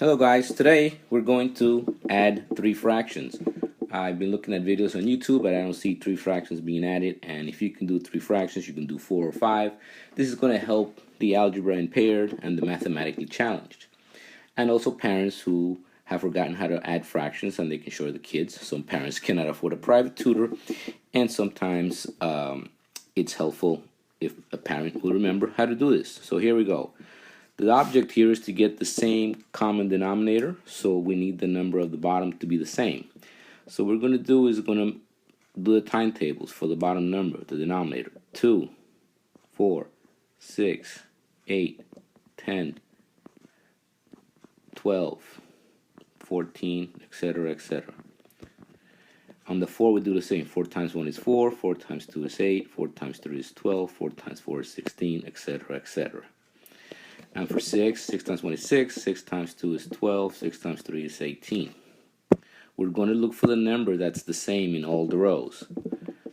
Hello guys, today we're going to add three fractions. I've been looking at videos on YouTube, but I don't see three fractions being added, and if you can do three fractions, you can do 4 or 5. This is going to help the algebra impaired and the mathematically challenged. And also parents who have forgotten how to add fractions and they can show the kids. Some parents cannot afford a private tutor, and sometimes it's helpful if a parent will remember how to do this. So here we go. The object here is to get the same common denominator, so we need the number of the bottom to be the same. So what we're going to do is going to do the timetables for the bottom number, the denominator. 2, 4, 6, 8, 10, 12, 14, etc., etc. On the 4 we do the same. 4 times 1 is 4, 4 times 2 is 8, 4 times 3 is 12, 4 times 4 is 16, etc., etc. And for 6 times 1 is 6, 6 times 2 is 12, 6 times 3 is 18. We're going to look for the number that's the same in all the rows.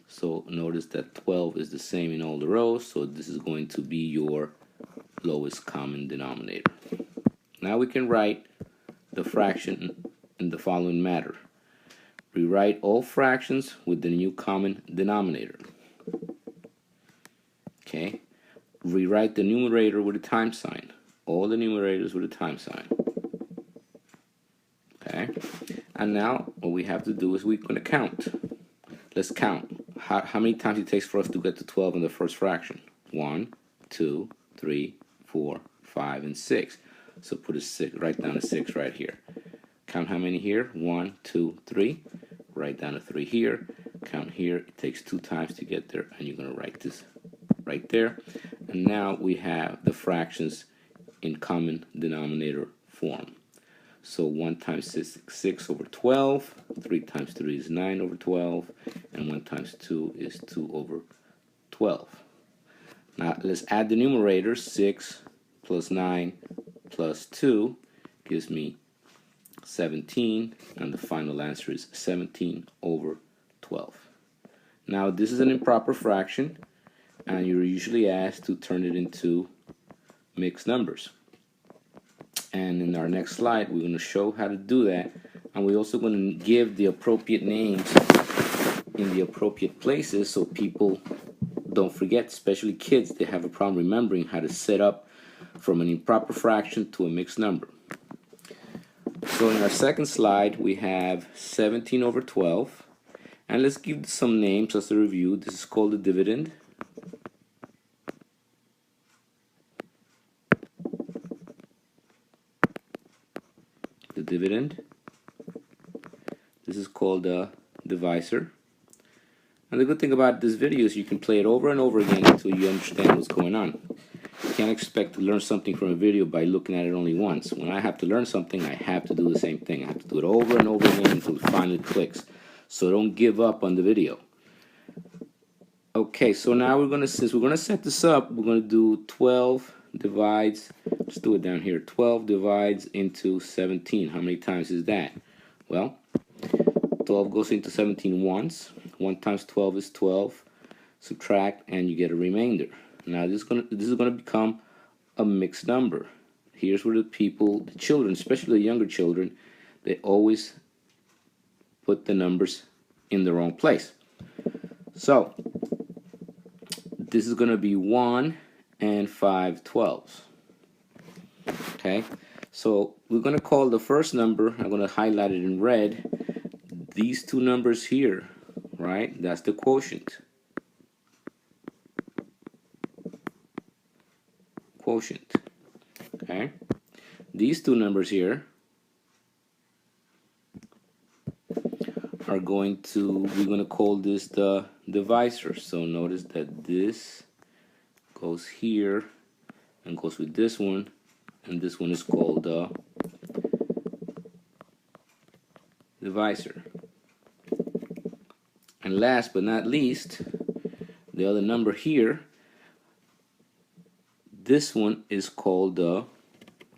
So notice that 12 is the same in all the rows, so this is going to be your lowest common denominator. Now we can write the fraction in the following manner. Rewrite all fractions with the new common denominator. Okay? Rewrite the numerator with a time sign. All the numerators with a time sign. Okay? And now what we have to do is we're going to count. Let's count. How many times it takes for us to get to 12 in the first fraction? 1, 2, 3, 4, 5, and 6. So put a 6, write down a 6 right here. Count how many here? 1, 2, 3. Write down a 3 here. Count here. It takes 2 times to get there, and you're going to write this right there. And now we have the fractions in common denominator form. So 1 times 6 is 6 over 12, 3 times 3 is 9 over 12, and 1 times 2 is 2 over 12. Now let's add the numerators. 6 plus 9 plus 2 gives me 17, and the final answer is 17 over 12. Now this is an improper fraction, and you're usually asked to turn it into mixed numbers. And in our next slide, we're going to show how to do that, and we're also going to give the appropriate names in the appropriate places so people don't forget, especially kids. They have a problem remembering how to set up from an improper fraction to a mixed number. So in our second slide, we have 17 over 12, and let's give some names as a review. This is called the dividend. The dividend. This is called the divisor. And the good thing about this video is you can play it over and over again until you understand what's going on. You can't expect to learn something from a video by looking at it only once. When I have to learn something, I have to do the same thing. I have to do it over and over again until it finally clicks. So don't give up on the video. Okay, so now since we're going to set this up, we're going to do 12 divides, let's do it down here, 12 divides into 17. How many times is that? Well, 12 goes into 17 once. 1 times 12 is 12. Subtract, and you get a remainder. Now this is going to become a mixed number. Here's where the children, especially the younger children, they always put the numbers in the wrong place. So this is going to be 1 and 5 12s. Okay, so we're going to call the first number, I'm going to highlight it in red, these two numbers here, right? That's the quotient. Quotient. Okay, these two numbers here are we're going to call this the divisor. So notice that this goes here and goes with this one, and this one is called the divisor. And last but not least, the other number here, this one is called the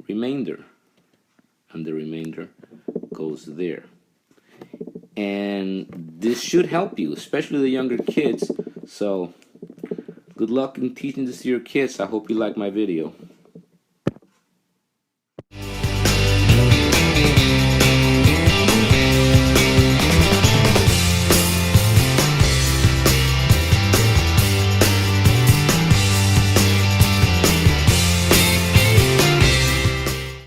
remainder, and the remainder goes there. And this should help you, especially the younger kids. So good luck in teaching this to your kids. I hope you like my video.